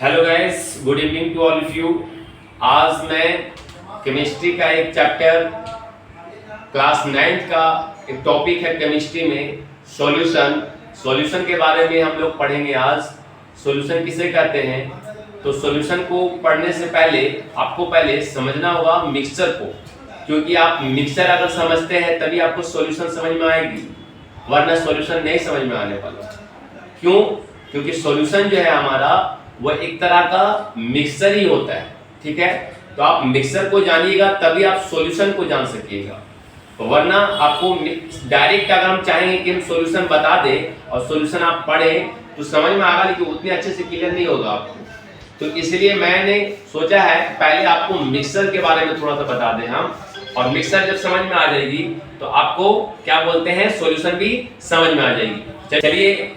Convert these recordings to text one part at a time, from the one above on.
Hello guys, good evening to all of you. आज मैं chemistry का एक चैप्टर क्लास 9th का एक टॉपिक है केमिस्ट्री में सॉल्यूशन के बारे में हम लोग पढ़ेंगे। आज सॉल्यूशन किसे कहते हैं, तो सॉल्यूशन को पढ़ने से पहले आपको पहले समझना होगा मिक्सचर को, क्योंकि आप मिक्सचर अगर समझते हैं तभी आपको सॉल्यूशन समझ में आएगी, वरना सॉल्यूशन नहीं समझ में आने वाला। क्यों? क्योंकि सॉल्यूशन जो है हमारा वो एक तरह का मिक्सचर ही होता है। ठीक है, तो आप मिक्सचर को जानिएगा तभी आप सॉल्यूशन को जान सकिएगा, वरना आपको डायरेक्ट अगर हम चाहेंगे कि हम सॉल्यूशन बता दें और सॉल्यूशन आप पढ़ें तो समझ में आएगा, लेकिन उतने अच्छे से क्लियर नहीं होगा आपको। तो इसलिए मैंने सोचा है पहले आपको मिक्सचर के बारे में थोड़ा सा बता दें हम, और मिक्सचर जब समझ में आ जाएगी तो आपको क्या बोलते हैं सॉल्यूशन भी समझ में आ जाएगी। चलिए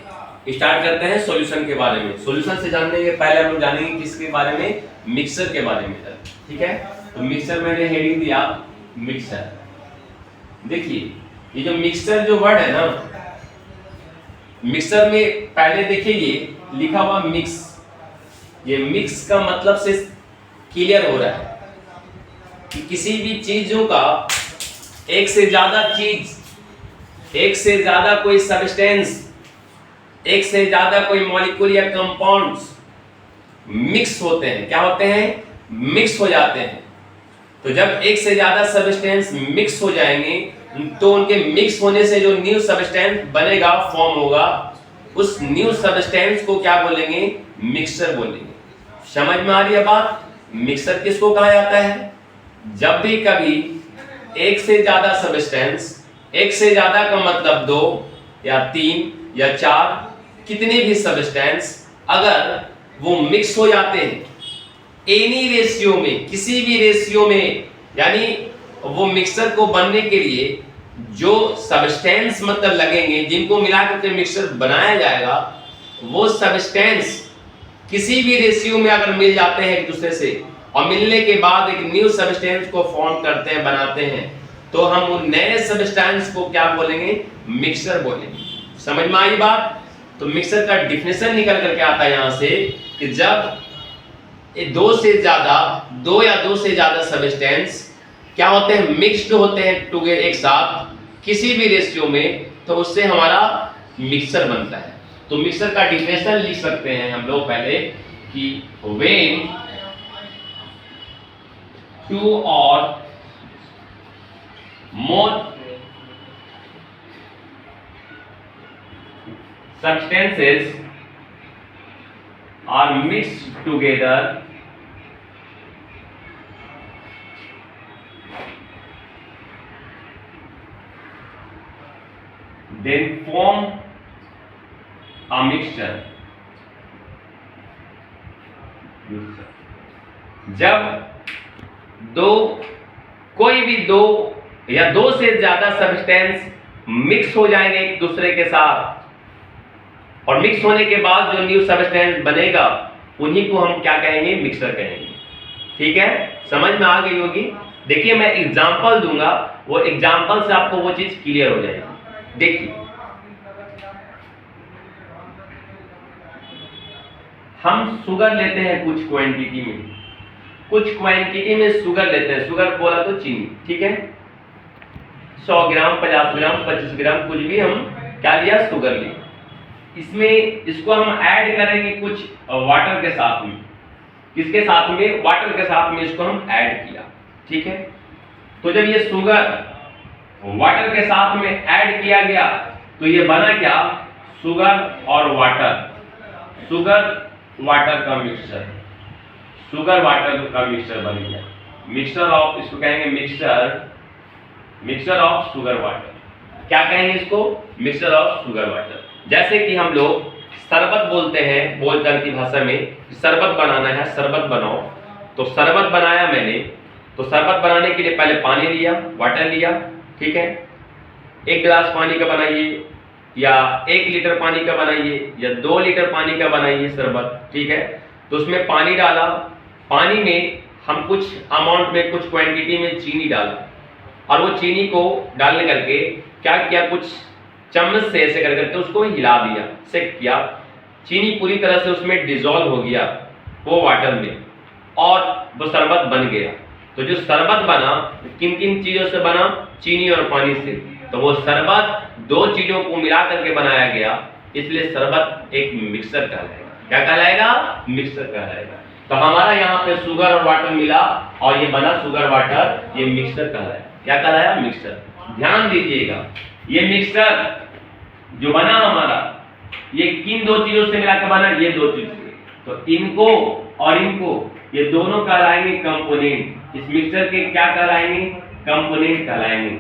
स्टार्ट करते हैं सॉल्यूशन के बारे में। सॉल्यूशन से जानने के पहले हम लोग जानेंगे किसके बारे में, मिक्सचर के बारे में। ठीक है, तो मिक्सचर मैंने हेडिंग दिया मिक्सचर। देखिए ये जो मिक्सचर जो वर्ड है ना, मिक्सचर में पहले देखिए ये लिखा हुआ मिक्स, ये मिक्स का मतलब से क्लियर हो रहा है कि किसी भी चीजों का एक से ज्यादा चीज, एक से ज्यादा कोई सब्सटेंस, एक से ज्यादा कोई मॉलिक्यूल या कंपाउंड्स मिक्स होते हैं। क्या होते हैं? मिक्स हो जाते हैं। तो जब एक से ज्यादा सब्सटेंस मिक्स हो जाएंगे तो उनके मिक्स होने से जो न्यू सब्सटेंस बनेगा, फॉर्म होगा, उस न्यू सब्सटेंस को क्या बोलेंगे? मिक्सचर बोलेंगे। समझ में आ रही है बात? मिक्सचर किसको कहा जाता है? जब भी कभी एक से ज्यादा सब्सटेंस, एक से ज्यादा का मतलब 2 या 3 या 4, कितने भी सब्सटेंस अगर वो मिक्स हो जाते हैं एनी रेशियो में, किसी भी रेशियो में, यानी वो मिक्सचर को बनने के लिए जो सब्सटेंस मतलब लगेंगे, जिनको मिलाकर के मिक्सचर बनाया जाएगा, वो सब्सटेंस किसी भी रेशियो में अगर मिल जाते हैं एक दूसरे से और मिलने के बाद एक न्यू सब्सटेंस को फॉर्म करते हैं, बनाते हैं, तो हम उन नए सब्सटेंस को क्या बोलेंगे? मिक्सचर बोलेंगे। समझ में आई बात? तो मिक्सचर का डिफिनेशन निकल करके आता है यहां से कि जब दो या दो से ज्यादा सब्सटेंस क्या होते हैं? मिक्स्ड होते हैं टुगेदर, एक साथ किसी भी रेशियो में, तो उससे हमारा मिक्सचर बनता है। तो मिक्सचर का डिफिनेशन लिख सकते हैं हम लोग पहले कि व्हेन 2 और मोर substances are mixed together, then form a mixture। जब कोई भी 2 या 2 से ज्यादा सब्सटेंस मिक्स हो जाएंगे एक दूसरे के साथ, और मिक्स होने के बाद जो न्यू सब्सटेंस बनेगा उन्हीं को हम क्या कहेंगे? मिक्सचर कहेंगे। ठीक है, समझ में आ गई होगी। देखिए मैं एग्जांपल दूंगा, वो एग्जांपल से आपको वो चीज क्लियर हो जाएगी। देखिए हम शुगर लेते हैं कुछ क्वांटिटी में, शुगर लेते हैं। शुगर बोला तो चीनी, ठीक है, 100 ग्राम, 50 ग्राम, 25 ग्राम, कुछ भी हम क्या लिया? शुगर लिया। इसमें इसको हम ऐड करेंगे कुछ वाटर के साथ में। किसके साथ में? वाटर के साथ में इसको हम ऐड किया। ठीक है, तो जब ये शुगर वाटर के साथ में ऐड किया गया तो ये बना क्या? शुगर और वाटर, शुगर वाटर का मिक्सचर, शुगर वाटर का मिक्सचर बन गया। मिक्सचर ऑफ, इसको कहेंगे मिक्सचर ऑफ शुगर वाटर। क्या कहेंगे इसको? Mixture of sugar water. जैसे कि हम लोग शरबत बोलते हैं बोलचाल की भाषा में, शरबत बनाना है, शरबत बनाओ। तो शरबत बनाया मैंने, तो शरबत बनाने के लिए पहले पानी लिया, वाटर लिया। ठीक है, 1 गिलास पानी का बनाइए या 1 लीटर पानी का बनाइए या 2 लीटर पानी का बनाइए शरबत। ठीक है, तो उसमें पानी डाला, पानी में हम कुछ अमाउंट में, कुछ क्वांटिटी में चीनी डाला, और वो चीनी को डालने करके क्या किया? कुछ चम्मच से ऐसे करके उसको हिला दिया, सेक किया। चीनी पूरी तरह से उसमें डिसॉल्व हो गया, वो वाटर में, और वो शरबत बन गया। तो जो शरबत बना किन किन चीजों से बना? चीनी और पानी से। तो वो शरबत दो चीजों को मिला करके बनाया गया, इसलिए शरबत एक मिक्सर कहलाएगा। क्या कहलाएगा? मिक्सर कहलाएगा। तो हमारा यहाँ पे शुगर और वाटर मिला और ये बना शुगर वाटर, ये मिक्सर कहलाया। क्या कहलाया? मिक्सर। ध्यान दीजिएगा, ये मिक्सर जो बना हमारा, ये किन दो चीजों से मिलाकर बना? ये दो चीज से। तो इनको और इनको, ये दोनों कहलाएंगे कंपोनेंट। इस मिक्सर के क्या कहलाएंगे? कंपोनेंट कहलाएंगे।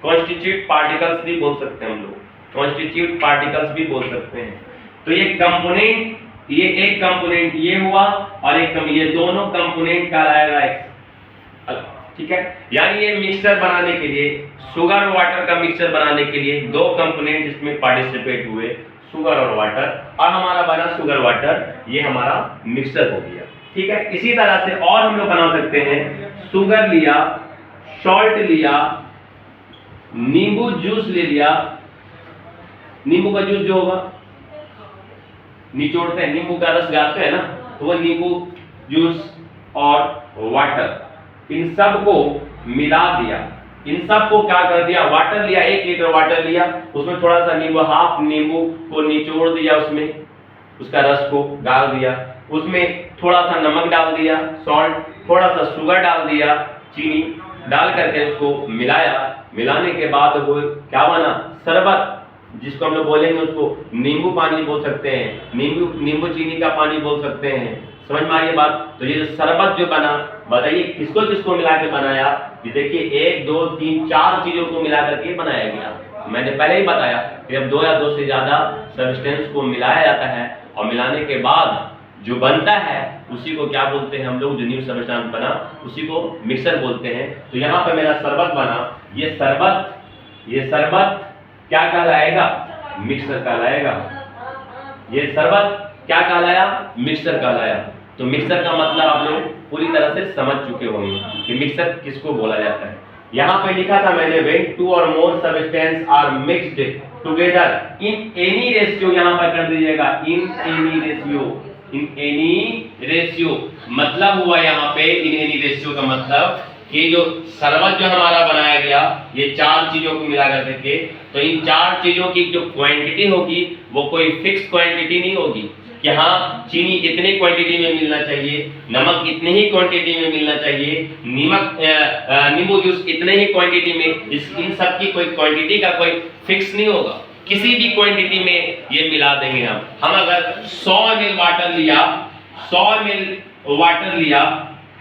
कॉन्स्टिट्यूट पार्टिकल्स भी बोल सकते हैं हम लोग, कॉन्स्टिट्यूट पार्टिकल्स भी बोल सकते हैं। तो ये कंपोनेंट, ये एक कंपोनेंट ये हुआ और एक ये दोनों कंपोनेंट कहलाएगा एक। ठीक है, यानी ये मिक्सर बनाने के लिए, शुगर वाटर का मिक्सर बनाने के लिए दो कंपोनेंट इसमें पार्टिसिपेट हुए, शुगर और वाटर, और हमारा बना शुगर वाटर, ये हमारा मिक्सर हो गया। ठीक है, इसी तरह से और हम लोग बना सकते हैं। शुगर लिया, सॉल्ट लिया, नींबू जूस ले लिया। नींबू का जूस जो होगा, निचोड़ते हैं, नींबू का रस गाते हैं ना, तो वो नींबू जूस और वाटर, इन सब को मिला दिया। इन सब को क्या कर दिया? वाटर लिया, 1 लीटर वाटर लिया, उसमें थोड़ा सा नींबू, हाफ नींबू को निचोड़ दिया, उसमें उसका रस को डाल दिया, उसमें थोड़ा सा नमक डाल दिया, सॉल्ट, थोड़ा सा शुगर डाल दिया, चीनी डाल करके उसको मिलाया। मिलाने के बाद वो क्या बना? शरबत, जिसको हम लोग बोलेंगे उसको नींबू पानी बोल सकते हैं, नींबू चीनी का पानी बोल सकते हैं। समझ में आई ये बात? तो ये जो शरबत जो बना, बताइए किसको किसको मिला के बनाया? ये देखिए 1 2 3 4 चीजों को मिला करके बनाया गया। मैंने पहले ही बताया कि जब 2 या 2 से ज्यादा सब्सटेंस को मिलाया जाता है और मिलाने के बाद जो बनता है उसी को क्या बोलते हैं हम लोग? जो न्यू सब्सटेंस बना उसी को मिक्सर बोलते हैं। तो यहाँ पे मेरा शरबत बना, ये शरबत क्या कहलाएगा? मिक्सर कहलाएगा। ये शरबत क्या कहलाया? मिक्सर कहलाया। तो मिक्सर का मतलब आप लोग पूरी तरह से समझ चुके होंगे कि मिक्सर किसको बोला जाता है। यहाँ पे लिखा था मैंने, when 2 or more substances are mixed together in any ratio, यहाँ पर कर दीजिएगा in any ratio, in any ratio, मतलब हुआ यहाँ पे in any ratio का मतलब कि जो शरबत जो हमारा बनाया गया, ये 4 चीजों को मिला करके, तो इन 4 चीजों की जो क्वांटिटी होगी वो कोई फिक्स क्वांटिटी नहीं होगी कि हाँ चीनी इतने क्वांटिटी में मिलना चाहिए, नमक इतने ही क्वांटिटी में मिलना चाहिए, नींबू जूस इतने ही क्वांटिटी में, इन सब की कोई क्वांटिटी का कोई फिक्स नहीं होगा। किसी भी क्वांटिटी में ये मिला देंगे हम अगर 100 ml वाटर लिया, 100 ml वाटर लिया,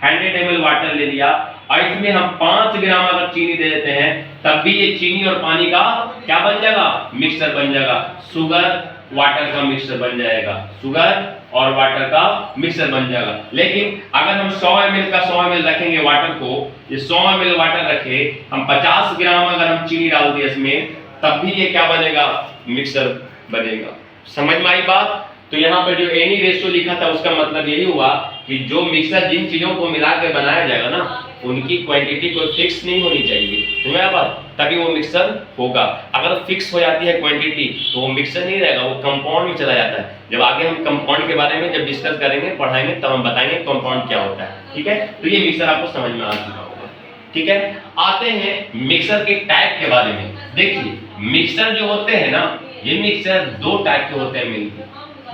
100 ml वाटर ले लिया और इसमें हम 5 ग्राम अगर चीनी दे देते हैं, तब भी ये चीनी और पानी का क्या बन जाएगा? मिक्सर बन जाएगा। शुगर वाटर का मिक्सर बन जाएगा, शुगर और वाटर का मिक्सर बन जाएगा। लेकिन अगर हम 100 ml का 100 ml रखेंगे वाटर को, ये 100 ml वाटर रखे, हम 50 ग्राम अगर हम चीनी डाल दिए इसमें, तब भी ये क्या बनेगा? मिक्सर बनेगा। समझ में आई बात? तो यहाँ पर जो एनी रेशियो लिखा था उसका मतलब यही हुआ कि जो मिक्सर जिन चीजों को मिला के बनाया जाएगा ना, उनकी क्वांटिटी कोई फिक्स नहीं होनी चाहिए। समझ बात? तभी वो मिक्सर होगा। अगर फिक्स हो जाती है क्वांटिटी तो वो मिक्सर नहीं रहेगा, वो कंपाउंड में चला जाता है। जब आगे हम कंपाउंड के बारे में जब डिस्कस करेंगे, पढ़ाएंगे, तब हम बताएंगे कंपाउंड क्या होता है। ठीक है, तो ये मिक्सर आपको समझ में आ चुका होगा। ठीक है, आते हैं मिक्सर के टाइप के बारे में। देखिए मिक्सर जो होते हैं ना, ये मिक्सर 2 टाइप के होते हैं। मिलकर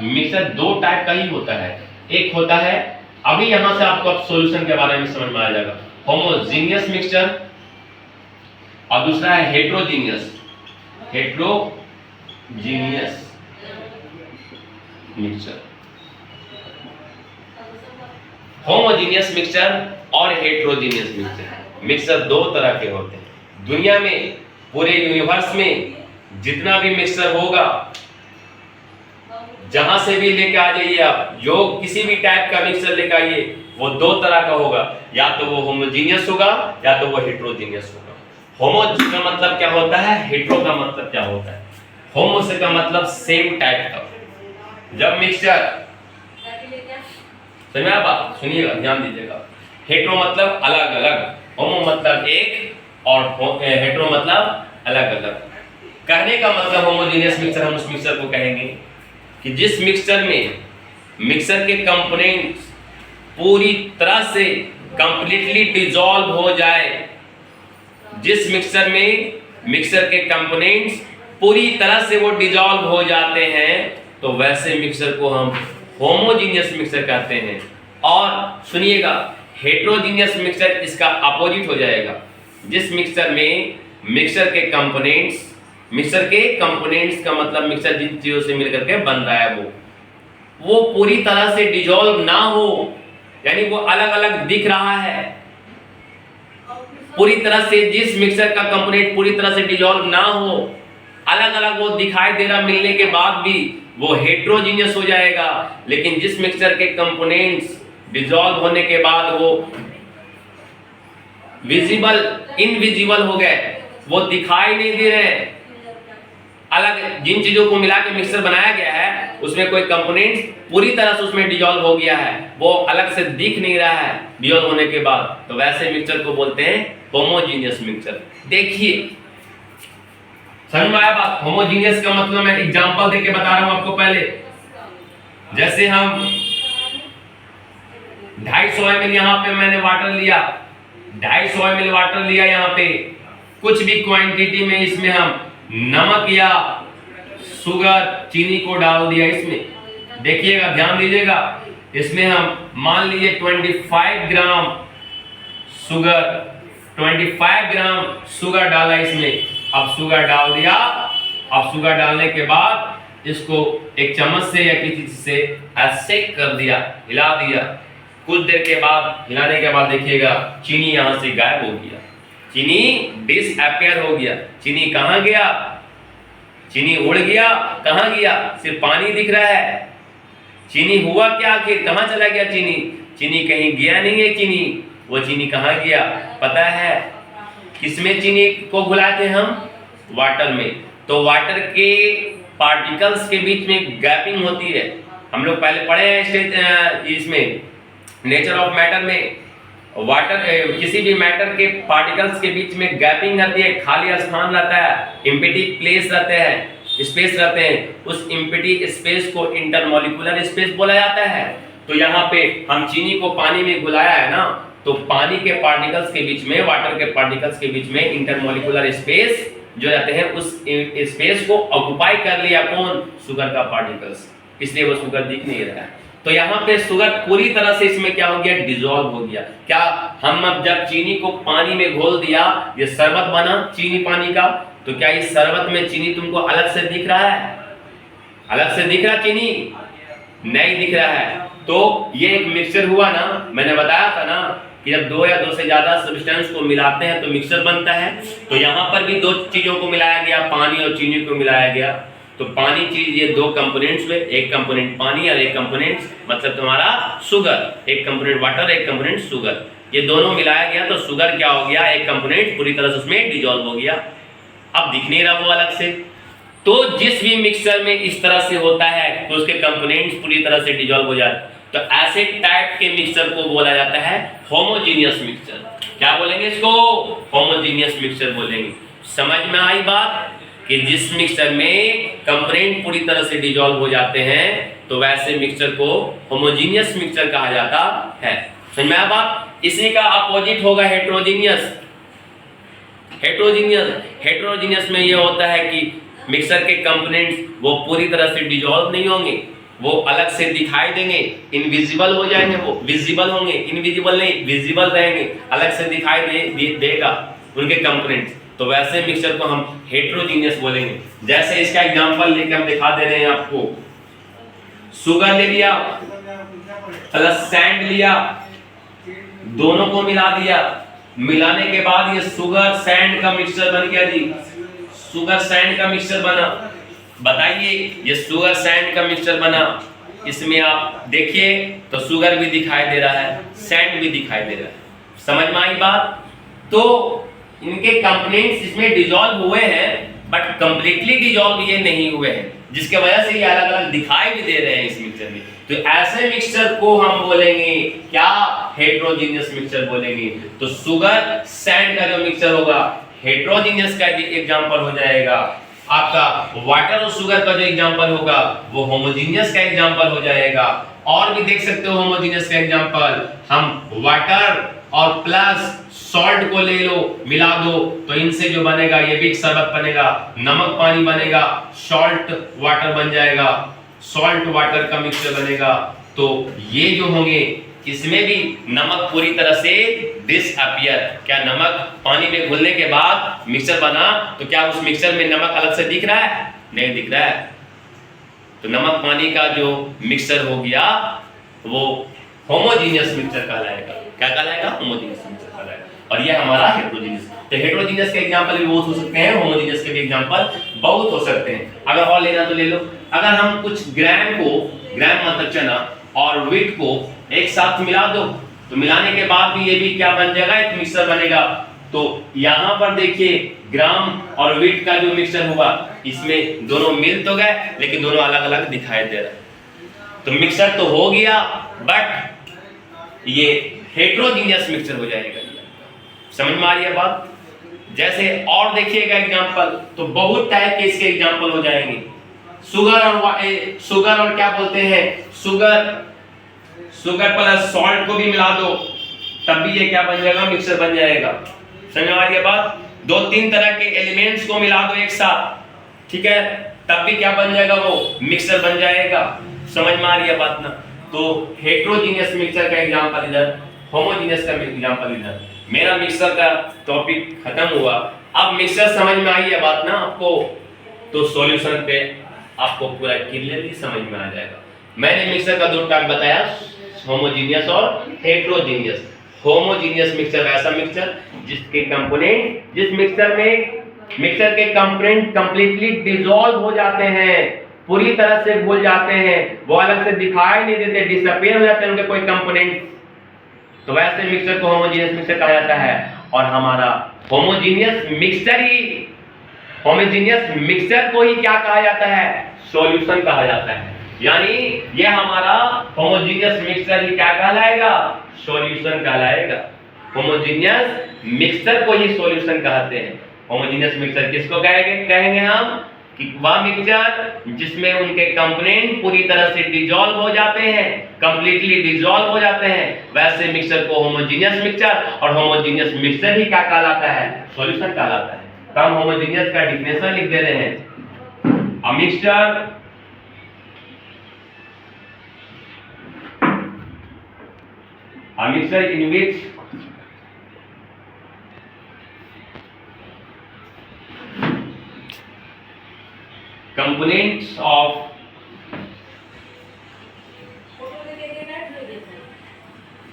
मिक्सर 2 टाइप का ही होता है। एक होता है, अभी यहां से आपको अब सॉल्यूशन के बारे में समझ में आ जाएगा, होमोजीनियस मिक्सचर, और दूसरा है हेट्रोजीनियस मिक्सचर। होमोजीनियस मिक्सचर और हेट्रोजीनियस मिक्सचर 2 तरह के होते हैं। दुनिया में, पूरे यूनिवर्स में जितना भी मिक्सचर होगा, जहां से भी लेके आ जाइए आप, जो किसी भी टाइप का मिक्सचर लेके आइए, वो 2 तरह का होगा, या तो वो होमोजीनियस होगा या तो वो हेट्रोजीनियस होगा। होमो का मतलब क्या होता है, हेट्रो का मतलब क्या होता है। होमो से का मतलब सेम टाइप का। जब मिक्सचर, समझ आप सुनिएगा, ध्यान दीजिएगा, हेट्रो मतलब अलग अलग, होमो मतलब एक और हेट्रो मतलब अलग अलग। कहने का मतलब होमोजीनियस मिक्सचर, हम उस मिक्सचर को कहेंगे कि जिस मिक्सचर में मिक्सर के कंपोनेंट्स पूरी तरह से कंप्लीटली डिजॉल्व हो जाए। जिस मिक्सर में मिक्सर के कंपोनेंट्स पूरी तरह से वो डिजॉल्व हो जाते हैं तो वैसे मिक्सर को हम होमोजीनियस मिक्सर कहते हैं। और सुनिएगा, हेट्रोजीनियस मिक्सर इसका अपोजिट हो जाएगा। जिस मिक्सर में मिक्सर के कंपोनेंट्स का मतलब मिक्सर जिन चीजों से मिलकर के बन रहा है वो पूरी तरह से डिजॉल्व ना हो, यानी वो अलग अलग दिख रहा है पूरी तरह से, जिस मिक्सर का कंपोनेंट पूरी तरह से डिजॉल्व ना हो, अलग अलग वो दिखाई दे रहा मिलने के बाद भी वो हेट्रोजीनियस हो जाएगा। लेकिन जिस मिक्सर के कंपोनेंट्स डिजॉल्व होने के बाद वो इनविजिबल हो गए, वो दिखाई नहीं दे रहे, अलग जिन चीजों को मिला के मिक्सर बनाया गया है उसमें कोई कंपोनेंट पूरी तरह से उसमें डिजॉल्व हो गया है, वो अलग से दिख नहीं रहा है डिजॉल्व होने के बाद, तो वैसे मिक्सर को बोलते हैं होमोजीनियस मिक्सर। देखिए समझ में आया बात? होमोजीनियस का मतलब मैं एग्जांपल देके बता रहा हूं आपको। पहले जैसे हम 250 ml यहाँ पे मैंने वाटर लिया, 250 ml वाटर लिया, यहाँ पे कुछ भी क्वांटिटी में इसमें हम नमक या शुगर चीनी को डाल दिया। इसमें देखिएगा, ध्यान दीजिएगा, इसमें हम मान लीजिए 25 ग्राम शुगर डाला इसमें। अब शुगर डाल दिया, अब शुगर डालने के बाद इसको एक चम्मच से या किसी से ऐसे कर दिया, हिला दिया। कुछ देर के बाद हिलाने के बाद देखिएगा चीनी यहां से गायब हो गया, चीनी डिसअपियर हो गया। चीनी कहां गया? चीनी उड़ गया, कहां गया? सिर्फ पानी दिख रहा है। चीनी हुआ क्या आखिर? कहां चला गया चीनी? चीनी कहीं गया नहीं है। चीनी, वो चीनी कहां गया पता है? किसमें चीनी को घुलाए थे हम? वाटर में। तो वाटर के पार्टिकल्स के बीच में गैपिंग होती है। हम लोग पहले पढ़े हैं इसमें नेचर ऑफ मैटर में, वाटर किसी भी मैटर के पार्टिकल्स के बीच में गैपिंग रहती है, खाली स्थान रहता है, एम्प्टी प्लेस रहते हैं, स्पेस रहते हैं। उस एम्प्टी स्पेस को इंटरमॉलिक्यूलर स्पेस बोला जाता है। तो यहाँ पे हम चीनी को पानी में घुलाया है ना, तो पानी के पार्टिकल्स के बीच में, वाटर के पार्टिकल्स के बीच में इंटरमॉलिक्यूलर स्पेस जो रहते हैं, उस स्पेस को ऑक्युपाई कर लिया कौन? शुगर का पार्टिकल्स, इसलिए वो शुगर दिख नहीं रहा है। तो यहाँ पे शुगर पूरी तरह से इसमें क्या हो गया? डिसॉल्व हो गया। क्या हम अब जब चीनी को पानी में घोल दिया, ये शरबत बना चीनी पानी का, तो क्या इस शरबत में चीनी तुमको अलग से दिख रहा है? अलग से दिख रहा चीनी? नहीं दिख रहा है। तो ये एक मिक्सचर हुआ ना, मैंने बताया था ना कि जब दो या दो से ज्यादा सब्सटेंस को मिलाते हैं तो मिक्सचर बनता है। तो यहाँ पर भी दो चीजों को मिलाया गया, पानी और चीनी को मिलाया गया। तो पानी चीज, ये दो कंपोनेंट्स हुए, एक कंपोनेंट पानी और एक कंपोनेंट मतलब तुम्हारा शुगर, एक कंपोनेंट वाटर एक कंपोनेंट शुगर, ये दोनों मिलाया गया तो शुगर क्या हो गया? एक कंपोनेंट पूरी तरह से उसमें डिसॉल्व हो गया, अब दिख नहीं रहा वो अलग से। तो जिस भी मिक्सचर में इस तरह से होता है तो उसके कंपोनेंट्स पूरी तरह से डिसॉल्व हो जाते हैं, तो ऐसे टाइप के मिक्सचर को बोला जाता है होमोजीनियस मिक्सचर। क्या बोलेंगे इसको? होमोजीनियस मिक्सचर बोलेंगे। समझ में आई बात? कि जिस मिक्सचर में कंपोनेंट पूरी तरह से डिसॉल्व हो जाते हैं तो वैसे मिक्सचर को होमोजीनियस मिक्सचर कहा जाता है। समझ में आया बात? इसी का अपोजिट होगा हेट्रोजीनियस। हेट्रोजीनियस में ये होता है कि मिक्सचर के कंपोनेंट्स वो पूरी तरह से डिसॉल्व नहीं होंगे, वो अलग से दिखाई देंगे, इनविजिबल हो जाएंगे, वो विजिबल होंगे, इनविजिबल नहीं विजिबल रहेंगे, अलग से दिखाई देगा उनके कंपोनेंट्स। तो वैसे मिक्सचर को हम हेट्रोजीनियस बोलेंगे। जैसे इसका एग्जांपल लेके हम दिखा दे रहे हैं आपको। शुगर ले लिया प्लस सैंड लिया, दोनों को मिला दिया, मिलाने के बाद ये शुगर सैंड का मिक्सचर बन गया जी। शुगर सैंड का मिक्सचर बना। बताइए, ये शुगर सैंड का मिक्सचर बना, इसमें आप देखिए तो शुगर भी दिखाई दे रहा है, सैंड भी दिखाई दे रहा है। समझ में आई बात? तो इनके कंपोनेंट्स इसमें डिसॉल्व हुए हैं बट कंप्लीटली डिसॉल्व ये नहीं हुए हैं, जिसके वजह से ये अलग अलग दिखाई भी दे रहे हैं इस मिक्सचर में। तो ऐसे मिक्सचर को हम बोलेंगे क्या? हेट्रोजीनियस मिक्सचर बोलेंगे। तो शुगर सैंड का जो मिक्सचर होगा हेट्रोजीनियस का एग्जांपल हो जाएगा। आपका वाटर और शुगर का जो एग्जांपल होगा वो होमोजीनियस का एग्जांपल हो जाएगा। और भी देख सकते हो होमोजेनियस का एग्जांपल, हम वाटर और प्लस सॉल्ट को ले लो, मिला दो, तो इनसे जो बनेगा ये भी एक शरबत बनेगा, नमक पानी बनेगा, सॉल्ट वाटर बन जाएगा, सॉल्ट वाटर का मिक्सचर बनेगा। तो ये जो होंगे इसमें भी नमक पूरी तरह से डिसअपियर, क्या नमक पानी में घुलने के बाद मिक्सचर बना तो क्या उस मिक्सचर में नमक अलग से दिख रहा है? नहीं दिख रहा है। तो नमक पानी का जो मिक्सचर हो गया वो होमोजेनियस मिक्सचर कहलाएगा। क्या कहलाएगा? होमोजेनियस मिक्सचर कहलाएगा। और ये हमारा हेटेरोजेनियस। तो हेटेरोजेनियस के एग्जांपल भी बहुत हो सकते हैं, होमोजेनियस के भी एग्जांपल बहुत हो सकते हैं। अगर और लेना तो ले लो। अगर हम कुछ ग्राम मतलब चना और व्हीट को एक साथ मिला दो, तो मिलाने के बाद भी ये भी क्या बन जाएगा? एक मिक्सचर बनेगा। तो यहां पर देखिए ग्राम और व्हीट का जो मिक्सचर हुआ, इसमें दोनों मिल तो गए लेकिन दोनों अलग अलग दिखाई दे रहे। तो मिक्सचर तो हो गया बट ये हेटेरोजेनियस मिक्सचर हो जाएगा। समझ में आ रही है बात? जैसे और देखिएगा एग्जांपल, तो बहुत टाइप के इसके एग्जांपल हो जाएंगे। शुगर और क्या बोलते हैं, शुगर प्लस सॉल्ट को भी मिला दो, तब भी ये क्या बन जाएगा? मिक्सचर बन जाएगा। समझ में आ रही है बात? दो तीन तरह के एलिमेंट्स को मिला दो एक साथ, ठीक है, तब भी क्या बन जाएगा? वो मिक्सचर बन जाएगा। समझ में आ रही है बात ना? तो हेटेरोजेनियस मिक्सचर का एग्जांपल इधर, होमोजेनियस का एग्जांपल इधर। मेरा मिक्सचर का टॉपिक खत्म हुआ। अब मिक्सचर समझ में आई है बात ना आपको? तो सॉल्यूशन पे आपको पूरा क्लियरली समझ में आ जाएगा। मैंने मिक्सचर का दो टाइप बताया, होमोजेनियस और हेटेरोजेनियस। होमोजेनियस मिक्सचर ऐसा मिक्सचर जिसके कंपोनेंट, जिस मिक्सचर के कंपोनेंट कंप्लीटली डिसॉल्व हो जाते हैं, पूरी तरह से भूल जाते हैं, वो अलग से दिखाई नहीं देते, डिसअपीयर हो जाते हैं उनके कोई कंपोनेंट, तो वैसे मिक्सचर को होमोजेनियस मिक्सचर कहा जाता है। और हमारा होमोजेनियस मिक्सचर को ही क्या कहा जाता है? सॉल्यूशन कहा जाता है। यानी ये हमारा होमोजेनियस मिक्सचर ही क्या कहलाएगा? सॉल्यूशन कहलाएगा। होमोजेनियस मिक्सचर को ही सॉल्यूशन कहते हैं। होमोजेनियस मिक्सचर किसको कहेंगे हम? कि वह मिक्सचर जिसमें उनके कंपोनेंट पूरी तरह से डिसॉल्व हो जाते हैं, कंप्लीटली डिसॉल्व हो जाते हैं, वैसे मिक्सचर को होमोजेनियस मिक्सचर, और होमोजेनियस मिक्सचर ही क्या कहलाता है? सॉल्यूशन कहलाता है। तो हम होमोजेनियस का डेफिनेशन लिख दे रहे हैं। A mixture in which components of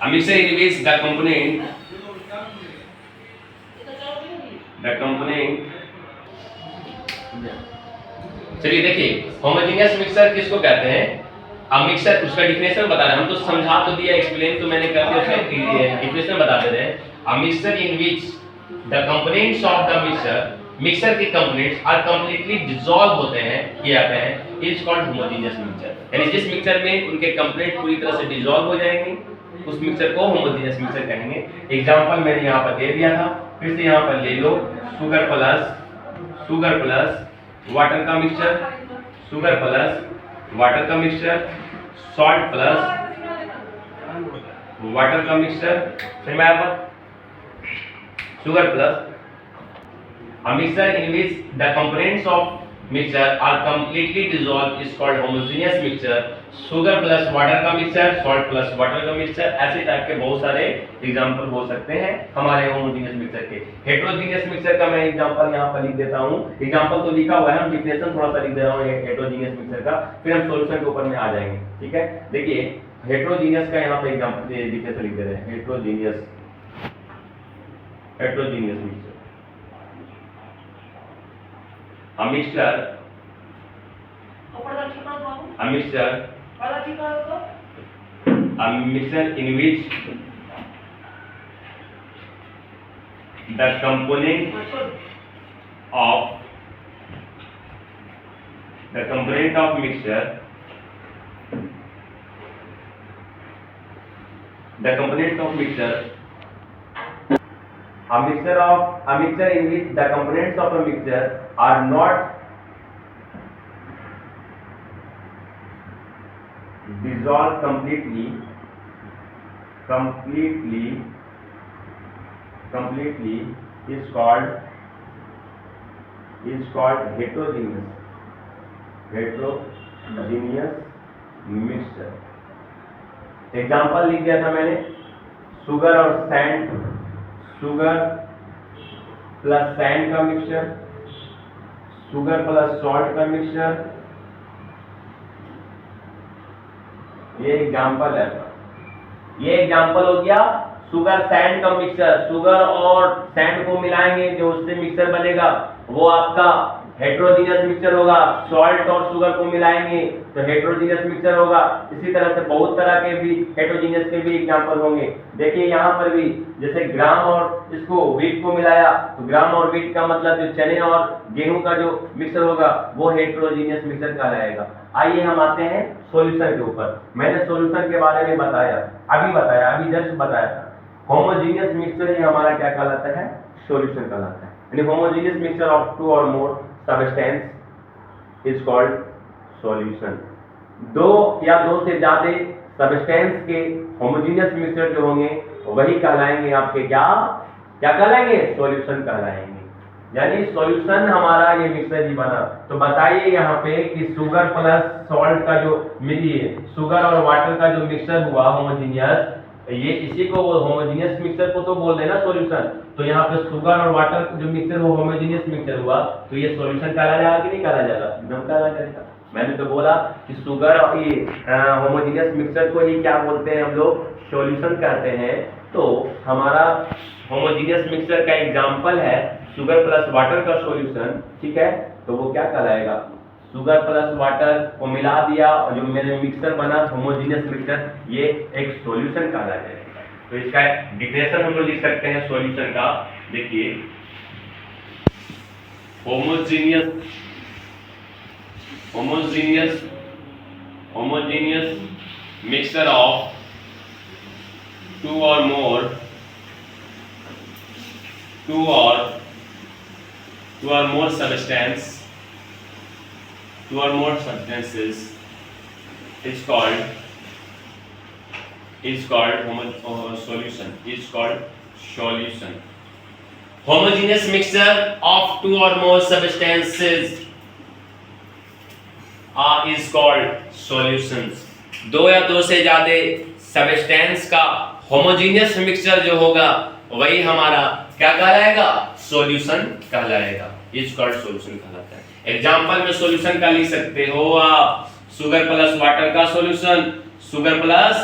a mixture in which the component चलिए देखिए होमोजेनियस मिक्सचर किसको कहते हैं? अब मिक्सचर उसका डिफिनेशन बता रहे हैं, हम तो समझा तो दिया, एक्सप्लेन तो मैंने कर दिया, उसका डिफिनेशन बता दे रहे हैं। A mixture in which the components of the mixture के कंपोनेंट्स आर कंप्लीटली डिसॉल्व होते हैं, किए जाते हैं, इज कॉल्ड होमोजेनियस मिक्सचर। यानी जिस मिक्सचर में उनके कंपोनेंट पूरी तरह से डिसॉल्व हो जाएंगे उस मिक्सचर को होमोजेनियस मिक्सचर कहेंगे। एग्जांपल मैंने यहाँ पर दे दिया था, फिर से यहाँ पर ले लो। शुगर प्लस वाटर का मिक्सचर, शुगर प्लस वाटर का मिक्सचर, सॉल्ट प्लस वाटर का मिक्सचर, फिर मैं sugar plus a mixture in which the components of mixture are completely dissolved is called homogeneous mixture। Sugar plus water का mixture, salt plus water का mixture, ऐसे type के बहुत सारे example हो सकते हैं हमारे होमोजेनियस मिक्सचर के। हेटेरोजेनियस मिक्सचर का मैं एग्जांपल यहाँ पर लिख देता हूँ। एग्जांपल तो लिखा हुआ है, हम डिफिनेशन थोड़ा सा लिख दे रहा हूँ हेटेरोजेनियस मिक्सचर का, फिर हम सॉल्यूशन के ऊपर में आ जाएंगे। ठीक है, देखिए हेटेरोजेनियस का यहाँ पे एग्जांपल डिफिनेशन लिख दे रहे हैं। Heterogeneous mixture, a mixture in which the component of mixture a mixture in which the components of a mixture are not dissolve completely is called heterogeneous mixture। Example लिख दिया था मैंने, शुगर और sand, sugar plus sand का mixture, sugar plus salt का mixture, ये example है। ये एग्जाम्पल हो गया शुगर सैंड का मिक्सचर। शुगर और सैंड को मिलाएंगे, जो उससे मिक्सचर बनेगा वो आपका हेटेरोजीनियस मिक्सचर होगा। सॉल्ट और शुगर को मिलाएंगे तो हेटेरोजीनियस मिक्सचर होगा। इसी तरह से बहुत तरह के भी हेटेरोजीनियस के भी एग्जांपल होंगे। देखिए यहाँ पर भी जैसे ग्राम और इसको व्हीट को मिलाया तो ग्राम और व्हीट का मतलब जो चने और गेहूं का जो मिक्सचर होगा वो हेटेरोजीनियस मिक्सचर कहलाएगा। आइए हम आते हैं सॉल्यूशन के ऊपर। मैंने सॉल्यूशन के बारे में बताया, अभी जस्ट बताया था। होमोजीनियस मिक्सचर ही हमारा क्या कहलाता है? सॉल्यूशन कहलाता है। यानी होमोजीनियस मिक्सचर ऑफ टू और more substance is called solution. दो या दो से ज्यादा सब्सटेंस के होमोजीनियस मिक्सचर जो होंगे वही कहलाएंगे आपके क्या कहलाएंगे? सॉल्यूशन कहलाएंगे। यानी सॉल्यूशन हमारा ये मिक्सचर ही बना। तो बताइए यहाँ पे कि शुगर प्लस सॉल्ट का जो मिलिए शुगर और वाटर का जो मिक्सचर हुआ होमोजीनियस, ये इसी को होमोजीनियस मिक्सचर को तो बोल देना सॉल्यूशन। तो यहाँ पे शुगर और वाटर जो मिक्सचर वो होमोजीनियस मिक्सचर हुआ तो ये सॉल्यूशन कहला जाएगा कि नहीं कहला जाएगा? एकदम कहला जाएगा। मैंने तो बोला कि शुगर और ये होमोजीनियस मिक्सचर को ही क्या बोलते हैं हम लोग? सॉल्यूशन कहते हैं। तो हमारा होमोजीनियस मिक्सचर का एग्जाम्पल है शुगर प्लस वाटर का सॉल्यूशन, ठीक है? तो वो क्या कहलाएगा? शुगर प्लस वाटर को मिला दिया और जो मेरे मिक्सचर बना होमोजीनियस मिक्सचर, ये एक सॉल्यूशन कहला जाएगा। तो इसका डिफिनेशन हम लोग लिख सकते हैं सॉल्यूशन का। देखिए homogeneous mixture of two or more substances is called solution. Homogeneous mixture of two or more substances is called solutions. दो या दो से ज्यादा सब्सटेंस का होमोजीनियस मिक्सचर जो होगा वही हमारा क्या कहलाएगा? सॉल्यूशन कहलाएगा। इज कॉल्ड सॉल्यूशन कहलाता है। एग्जांपल में सॉल्यूशन का लिख सकते हो आप, शुगर प्लस वाटर का सॉल्यूशन, शुगर प्लस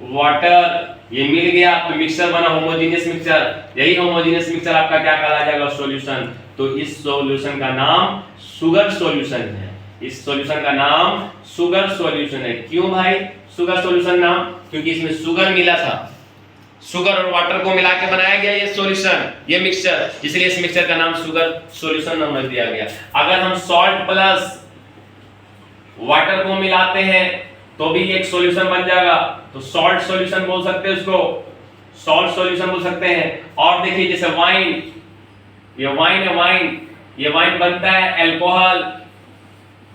वाटर ये मिल गया तो मिक्सचर बना होमोजीनियस मिक्सचर। यही होमोजीनियस मिक्सचर आपका क्या कहला जाएगा? सॉल्यूशन। तो इस सॉल्यूशन का नाम शुगर सॉल्यूशन है। इस सॉल्यूशन का नाम शुगर सॉल्यूशन है। क्यों भाई शुगर सॉल्यूशन नाम? क्योंकि इसमें शुगर मिला था, शुगर और वाटर को मिला के बनाया गया ये सॉल्यूशन, ये मिक्सचर, इसलिए इस मिक्सचर का नाम शुगर सॉल्यूशन नाम रख दिया गया। अगर हम सॉल्ट प्लस वाटर को मिलाते हैं तो भी एक सॉल्यूशन बन जाएगा, तो सॉल्ट सॉल्यूशन बोल सकते हैं उसको, सॉल्ट सॉल्यूशन बोल सकते हैं। और देखिए जैसे वाइन, ये वाइन है, ये वाइन बनता है अल्कोहल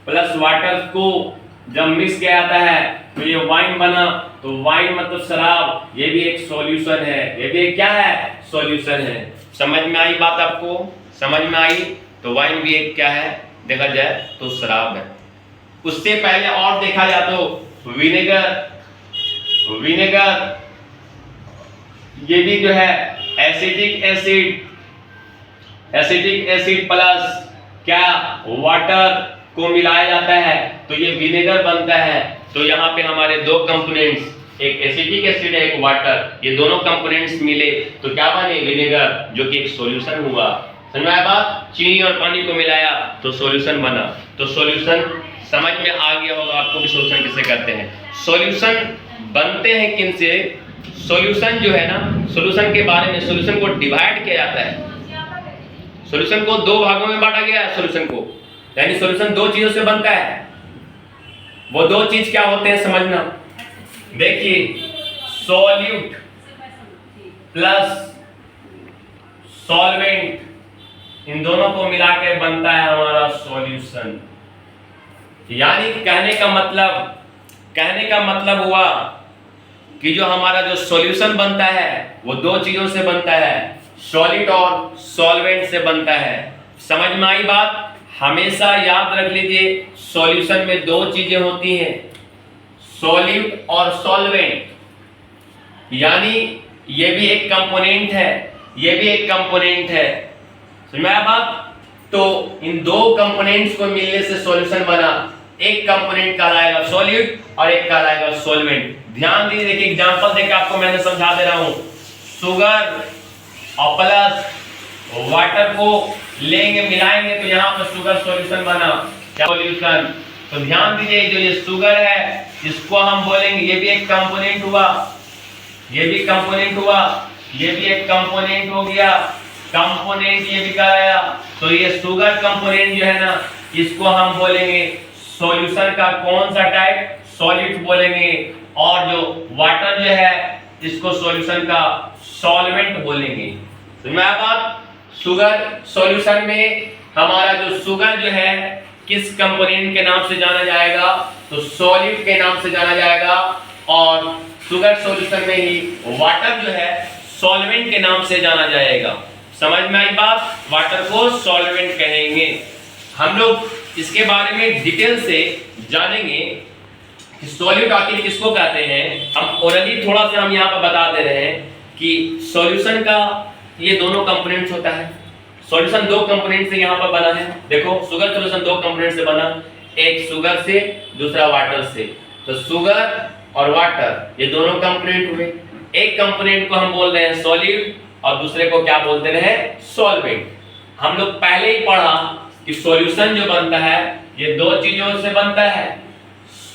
प्लस वाटर को जब मिक्स किया जाता है तो ये वाइन बना। तो वाइन मतलब शराब, ये भी एक सॉल्यूशन है। ये भी एक क्या है? सॉल्यूशन है। समझ में आई बात आपको? समझ में आई? तो वाइन भी एक क्या है देखा जाए तो शराब है। उससे पहले और देखा जाए तो विनेगर ये भी जो है एसिटिक एसिड प्लस क्या वाटर को मिलाया जाता है तो ये विनेगर बनता है। तो यहाँ पे हमारे दो कंपोनेंट्स, एक एसिटिक एसिड है एक वाटर, ये दोनों कंपोनेंट्स मिले तो क्या बने? विनेगर, जो कि एक सॉल्यूशन हुआ। समझ में आया बात? चीनी और पानी को मिलाया तो सॉल्यूशन बना। तो सॉल्यूशन समझ में आ गया होगा आपको कि सॉल्यूशन किसे कहते हैं। सॉल्यूशन बनते हैं किन से? सॉल्यूशन जो है ना, सॉल्यूशन के बारे में, सॉल्यूशन को डिवाइड किया जाता है। सॉल्यूशन को दो भागों में बांटा गया है। सॉल्यूशन को यानी सॉल्यूशन दो चीजों से बनता है। वो दो चीज क्या होते हैं समझना। देखिए सॉल्यूट प्लस सॉल्वेंट, इन दोनों को मिलाकर बनता है हमारा सॉल्यूशन। यानी कहने का मतलब कहने का मतलब हुआ कि जो हमारा जो सॉल्यूशन बनता है वो दो चीजों से बनता है, सॉलिड और सॉल्वेंट से बनता है। समझ में आई बात? हमेशा याद रख लीजिए, सॉल्यूशन में दो चीजें होती हैं, सॉलिड और सॉल्वेंट। यानी ये भी एक कंपोनेंट है, ये भी एक कंपोनेंट है। समझ में आया बात? तो इन दो कंपोनेंट्स को मिलने से सॉल्यूशन बना। एक कंपोनेंट कहलाएगा सॉलिड और एक कहलाएगा सॉल्वेंट। ध्यान दीजिए, देखिए एग्जांपल देकर आपको मैंने समझा दे रहा हूं। शुगर और प्लस वाटर को लेंगे, मिलाएंगे तो यहाँ पर शुगर सॉल्यूशन बना, क्या सॉल्यूशन। तो ध्यान दीजिए, जो ये शुगर है इसको हम बोलेंगे, ये भी एक कंपोनेंट हुआ, ये भी कंपोनेंट हुआ, ये भी एक कंपोनेंट हो गया, कंपोनेंट ये भी कराया। तो ये शुगर कंपोनेंट जो है ना, इसको हम बोलेंगे सॉल्यूशन का कौन सा टाइप, सॉलिड बोलेंगे। और जो वाटर जो है इसको सॉल्यूशन का सॉल्वेंट बोलेंगे। तो मैं बात, शुगर सॉल्यूशन में हमारा जो शुगर जो है किस कंपोनेंट के नाम से जाना जाएगा, तो सॉलिड के नाम से जाना जाएगा। और शुगर सॉल्यूशन में ही वाटर जो है सॉल्वेंट के नाम से जाना जाएगा। समझ में आई बात? वाटर को सॉल्वेंट कहेंगे। हम लोग इसके बारे में डिटेल से जानेंगे कि सॉल्यूट आखिर किसको कहते हैं। हम ओरली थोड़ा सा हम यहाँ पर बता दे रहे हैं कि सॉल्यूशन का ये दोनों कंपोनेंट्स होता है। सॉल्यूशन दो कंपोनेंट से यहाँ पर बना है। देखो शुगर सॉल्यूशन दो कंपोनेंट से बना, एक शुगर से दूसरा वाटर से। तो शुगर और वाटर ये दोनों कंपोनेंट हुए। एक कंपोनेंट को हम बोल रहे हैं सॉलिड और दूसरे को क्या बोलते हैं, सॉल्वेंट। हम लोग पहले ही पढ़ा कि सॉल्यूशन जो बनता है ये दो चीजों से बनता है,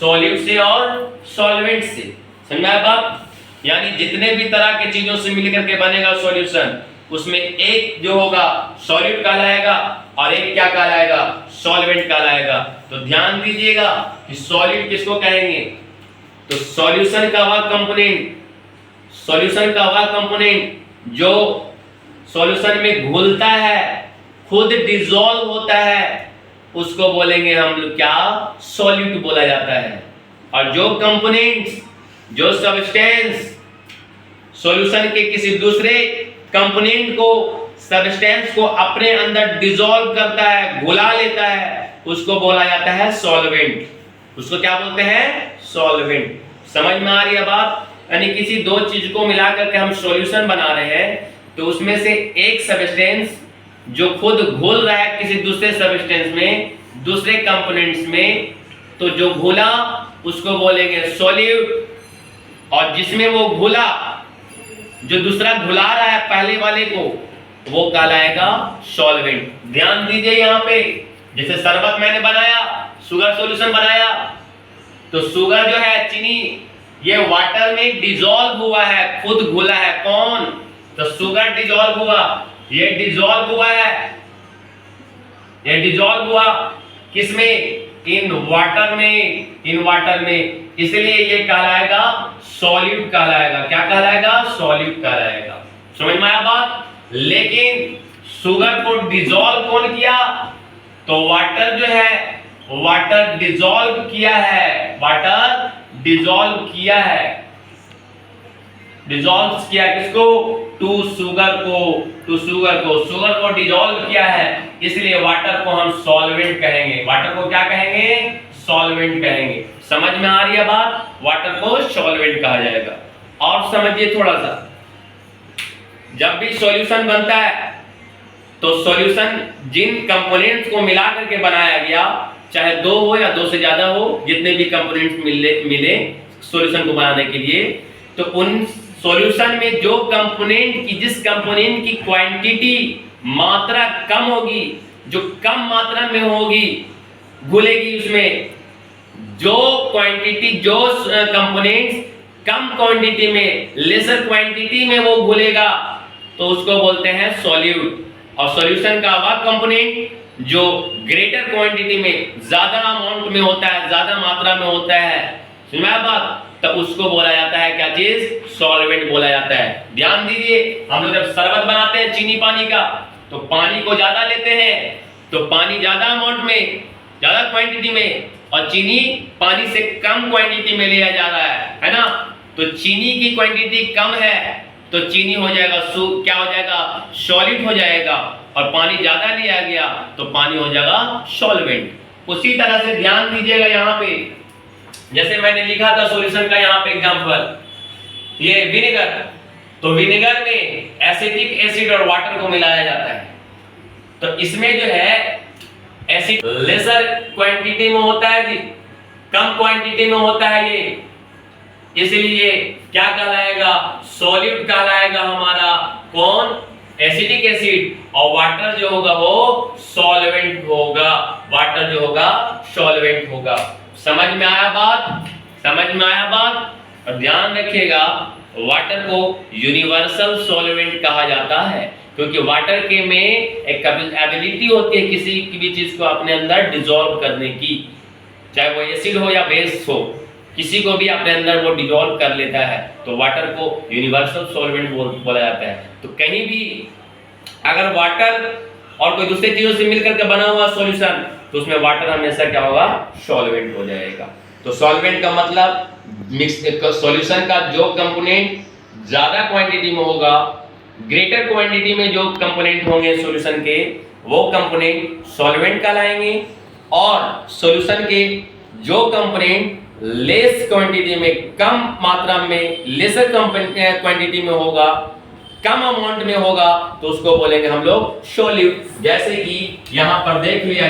सॉलिड से और सॉल्वेंट से। समझ में आया बात? यानी जितने भी तरह के चीजों से मिलकर के बनेगा सॉल्यूशन, उसमें एक जो होगा सॉलिड कहलाएगा और एक क्या कहलाएगा, सॉल्वेंट कहलाएगा। तो ध्यान दीजिएगा कि सॉलिड किसको कहेंगे, तो सॉल्यूशन का वह कंपोनेंट, सॉल्यूशन का वह कंपोनेंट जो सॉल्यूशन में घुलता है, खुद डिसॉल्व होता है, उसको बोलेंगे हम लोग क्या, सॉल्यूट बोला जाता है। और जो कंपोनेंट्स, जो सब्सटेंस सॉल्यूशन के किसी दूसरे कंपोनेंट को, सब्सटेंस को अपने अंदर डिसॉल्व करता है, घुला लेता है, उसको बोला जाता है सॉल्वेंट। उसको क्या बोलते हैं, सॉल्वेंट। समझ में आ रही है बात? यानी किसी दो चीज को मिलाकर के हम सॉल्यूशन बना रहे हैं, तो उसमें से एक सब्सटेंस जो खुद घुल रहा है किसी दूसरे सब्सटेंस में, दूसरे कंपोनेंट्स में, तो जो घुला उसको बोलेंगे सॉल्यूट। और जिसमें वो घुला, जो दूसरा घुला रहा है पहले वाले को, वो कहलाएगा सॉल्वेंट। ध्यान दीजिए यहाँ पे, जैसे शरबत मैंने बनाया, शुगर सॉल्यूशन बनाया, तो शुगर जो है चीनी, ये वाटर में डिसॉल्व हुआ है, खुद घुला है। कौन, तो शुगर डिसॉल्व हुआ, ये डिसॉल्व हुआ है, ये डिसॉल्व हुआ किसमें, इन वाटर में, इन वाटर में। इसलिए ये कहलाएगा सॉल्यूट कहलाएगा। क्या कहलाएगा, सॉल्यूट कहलाएगा। समझ में आया बात? लेकिन शुगर को डिसॉल्व कौन किया, तो वाटर जो है, वाटर डिसॉल्व किया है, वाटर डिसॉल्व किया है, डिसॉल्व किया किसको, टू शुगर को, टू शुगर को, शुगर को डिसॉल्व किया है, इसलिए वाटर को हम सॉल्वेंट कहेंगे। वाटर को क्या कहेंगे, सॉल्वेंट कहेंगे। समझ में आ रही है बात? वाटर को सॉल्वेंट कहा जाएगा। और समझिए थोड़ा सा, जब भी सॉल्यूशन बनता है तो सॉल्यूशन जिन कंपोनेंट्स को मिला करके बनाया गया, चाहे दो हो या दो से ज्यादा हो, जितने भी कंपोनेंट्स मिले सॉल्यूशन को बनाने के लिए, तो उन सॉल्यूशन में जो कंपोनेंट की, जिस कंपोनेंट की क्वांटिटी, मात्रा कम होगी, जो कम मात्रा में होगी, घुलेगी, उसमें जो क्वांटिटी, जो कंपोनेंट्स कम क्वांटिटी में, लेसर क्वांटिटी में वो घुलेगा, तो उसको बोलते हैं सॉल्यूट। और सॉल्यूशन का वह कंपोनेंट जो ग्रेटर क्वांटिटी में, ज्यादा अमाउंट में होता है, ज्यादा मात्रा में होता है, समझ में बात, तब उसको बोला जाता है क्या चीज, सॉल्वेंट बोला जाता है। ध्यान दीजिए, हम लोग जब शरबत बनाते हैं चीनी पानी का, तो पानी को ज्यादा लेते हैं, तो पानी ज्यादा अमाउंट में, ज्यादा क्वांटिटी में, और चीनी पानी से कम क्वांटिटी में लिया जा रहा है ना। तो चीनी की क्वांटिटी कम है तो चीनी हो जाएगा क्या हो जाएगा, सॉलिड हो जाएगा। और पानी ज्यादा लिया गया तो पानी हो जाएगा सॉल्वेंट। उसी तरह से ध्यान दीजिएगा यहाँ पे, जैसे मैंने लिखा था सॉल्यूशन का यहाँ पे एग्जांपल, ये विनेगर, तो विनेगर में एसिटिक एसिड और वाटर को मिलाया जाता है। तो इसमें जो है एसिड लेसर क्वांटिटी में होता है जी, कम क्वांटिटी में होता है ये, इसलिए क्या कहलाएगा, सॉलिड कहलाएगा हमारा कौन, एसिटिक एसिड। और वाटर जो होगा वो सॉल्वेंट होगा, वाटर जो होगा सॉल्वेंट होगा। समझ में आया बात, समझ में आया बात। और ध्यान रखिएगा वाटर को यूनिवर्सल सॉल्वेंट कहा जाता है, क्योंकि वाटर के में एक एबिलिटी होती है किसी भी चीज को अपने अंदर डिसॉल्व करने की, चाहे वो एसिड हो या बेस हो, किसी को भी अपने अंदर वो डिसॉल्व कर लेता है। तो वाटर को यूनिवर्सल सॉल्वेंट बोला जाता है। तो कहीं भी अगर वाटर और कोई दूसरी चीजों से मिलकर के बना हुआ सॉल्यूशन, तो उसमें वाटर हमेशा क्या होगा, सॉल्वेंट हो जाएगा। तो सॉल्वेंट का मतलब मिक्स सॉल्यूशन का जो कंपोनेंट ज्यादा क्वांटिटी में होगा, ग्रेटर क्वांटिटी में जो कंपोनेंट होंगे सॉल्यूशन के, वो कंपोनेंट सॉल्वेंट कहलाएंगे। और सॉल्यूशन के जो कंपोनेंट लेस क्वांटिटी में, कम मात्रा में, लेसर क्वांटिटी में होगा, कम अमाउंट में होगा, तो उसको बोलेंगे हम लोग सॉल्यूट। जैसे कि यहाँ पर देख लिया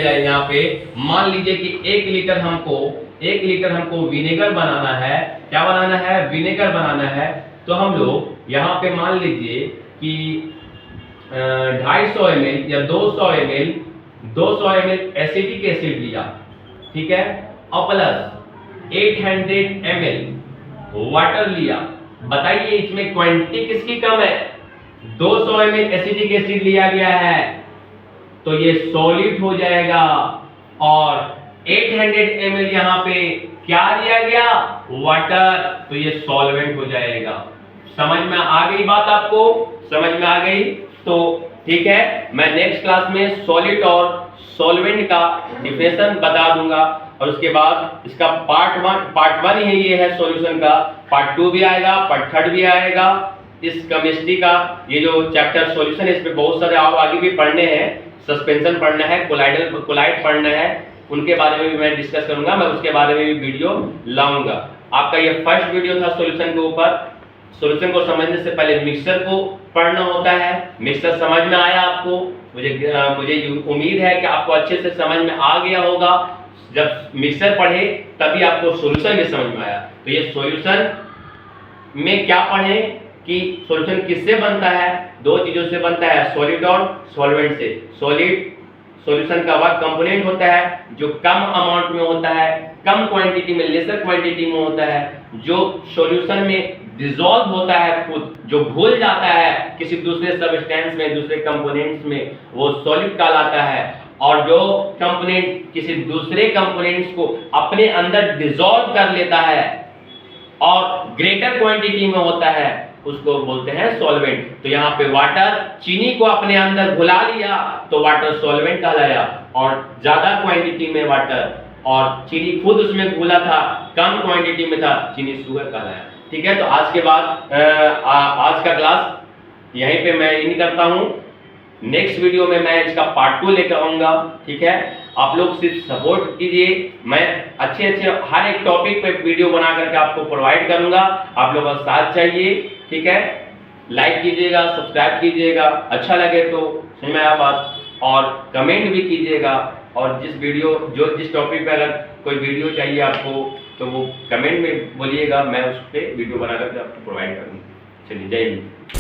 जाए यहाँ पे, मान लीजिए कि 1 लीटर हमको विनेगर बनाना है। क्या बनाना है, विनेगर बनाना है। तो हम लोग यहाँ पे मान लीजिए कि 250 ml या 200 ml एसिटिक एसिड लिया, ठीक है, और प्लस 800 ml वाटर लिया। बताइए इसमें क्वांटिटी किसकी कम है, 200 ml एसिटिक एसिड लिया गया है तो ये सॉलिड हो जाएगा, और 800 ml यहाँ पे क्या लिया गया, वाटर, तो ये सॉल्वेंट हो जाएगा। समझ में आ गई बात, आपको समझ में आ गई? तो ठीक है, मैं नेक्स्ट क्लास में सॉलिड और सॉल्वेंट का डिफिनेशन बता दूंगा, और उसके बाद इसका पार्ट वन ही ये है सॉल्यूशन का, पार्ट 2 भी आएगा, पार्ट 3 भी आएगा इस केमिस्ट्री का। ये जो चैप्टर सॉल्यूशन है, इसमें बहुत सारे और आगे भी पढ़ने हैं, सस्पेंशन पढ़ना है, कोलाइड पढ़ना है, उनके बारे में भी मैं डिस्कस करूंगा, मैं उसके बारे में भी वीडियो लाऊंगा। आपका ये फर्स्ट वीडियो था सॉल्यूशन के ऊपर। सॉल्यूशन को समझने से पहले मिक्सचर को पढ़ना होता है। मिक्सचर समझ में आया आपको? मुझे उम्मीद है कि आपको अच्छे से समझ में आ गया होगा। जब मिक्सचर पढ़े तभी आपको सॉल्यूशन भी समझ में आया। तो ये सॉल्यूशन में क्या पढ़े कि सॉल्यूशन किससे बनता है, 2 चीजों से बनता है, सॉलिड और सॉल्वेंट से। सॉलिड सॉल्यूशन का वह कंपोनेंट होता है जो कम अमाउंट में होता है, कम क्वांटिटी में, लेसर क्वांटिटी में होता है, जो सॉल्यूशन में डिसॉल्व होता है, खुद जो घुल जाता है किसी दूसरे सब्सटेंस में, दूसरे कंपोनेंट्स में, वो सॉलिड कहलाता है। और जो कंपोनेंट किसी दूसरे कंपोनेंट्स को अपने अंदर डिसॉल्व कर लेता है और ग्रेटर क्वांटिटी में होता है, उसको बोलते हैं सॉल्वेंट। तो यहाँ पे वाटर, चीनी को अपने अंदर घुला लिया तो वाटर सॉल्वेंट कहलाया, और ज्यादा क्वांटिटी में वाटर, और चीनी खुद उसमें घुला था, कम क्वांटिटी में था, चीनी शुगर कहलाया। ठीक है, तो आज के बाद आज का क्लास यहीं पे मैं इन करता हूँ। नेक्स्ट वीडियो में मैं इसका पार्ट 2 लेकर आऊंगा। ठीक है, आप लोग सिर्फ सपोर्ट कीजिए, मैं अच्छे हर एक टॉपिक पे वीडियो बना करके आपको प्रोवाइड करूंगा। आप लोगों का साथ चाहिए। ठीक है, लाइक कीजिएगा, सब्सक्राइब कीजिएगा, अच्छा लगे तो समझ में आया बात, और कमेंट भी कीजिएगा। और जिस टॉपिक पे अगर कोई वीडियो चाहिए आपको तो वो कमेंट में बोलिएगा, मैं उस पर वीडियो बना करके आपको प्रोवाइड करूँगा। चलिए, जय हिंद।